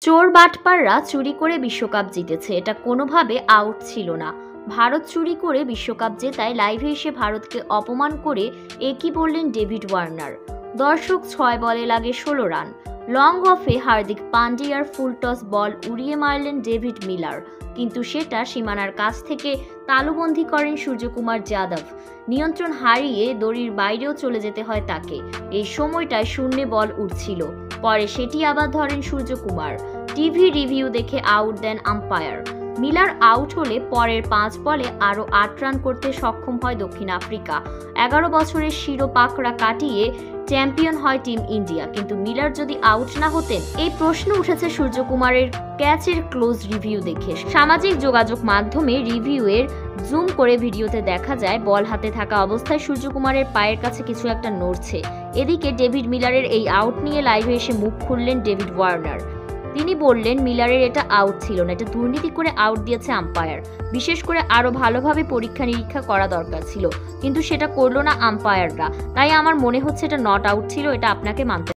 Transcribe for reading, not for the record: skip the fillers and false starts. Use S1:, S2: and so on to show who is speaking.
S1: চোর বাটপাররা চুরি করে বিশ্বকাপ জিতেছে, এটা কোনোভাবে আউট ছিল না। ভারত চুরি করে বিশ্বকাপ জেতায় লাইভে এসে ভারতকে অপমান করে একই বললেন ডেভিড ওয়ার্নার। দর্শক 6 বলে লাগে 16 রান। লং অফে হার্দিক পান্ডিয়ার ফুল টস বল উড়িয়ে মারলেন ডেভিড মিলার, কিন্তু সেটা সীমানার কাছ থেকে তালুবন্দী করেন সূর্যকুমার যাদব। নিয়ন্ত্রণ হারিয়ে দড়ির বাইরেও চলে যেতে হয় তাকে। এই সময়টায় শূন্যে বল উঠছিল, পরে সেটি আবার ধরেন সূর্যকুমার। টিভি রিভিউ দেখে আউট দেন আম্পায়ার। মিলার আউট হলে পরের 5 বলে আরও 8 রান করতে সক্ষম হয় দক্ষিণ আফ্রিকা। 11 বছরের শিরোপাকড়া কাটিয়ে চ্যাম্পিয়ন হয় টিম ইন্ডিয়া। কিন্তু মিলার যদি আউট না হতেন? এই প্রশ্ন উঠেছে সূর্যকুমারের ক্যাচের ক্লোজ রিভিউ দেখে। সামাজিক যোগাযোগ মাধ্যমে রিভিউয়ের জুম করে ভিডিওতে দেখা যায় বল হাতে থাকা অবস্থায় সূর্যকুমারের পায়ের কাছে কিছু একটা নড়ছে। এদিকে ডেভিড মিলারের এই আউট নিয়ে লাইভে এসে মুখ খুললেন ডেভিড ওয়ার্নার। তিনি বললেন, মিলারের এটা আউট ছিল না, এটা দুর্নীতি করে আউট দিয়েছে আম্পায়ার। বিশেষ করে আরও ভালোভাবে পরীক্ষা নিরীক্ষা করা দরকার ছিল, কিন্তু সেটা করলো না আম্পায়াররা। তাই আমার মনে হচ্ছে এটা নট আউট ছিল, এটা আপনাকে মানতে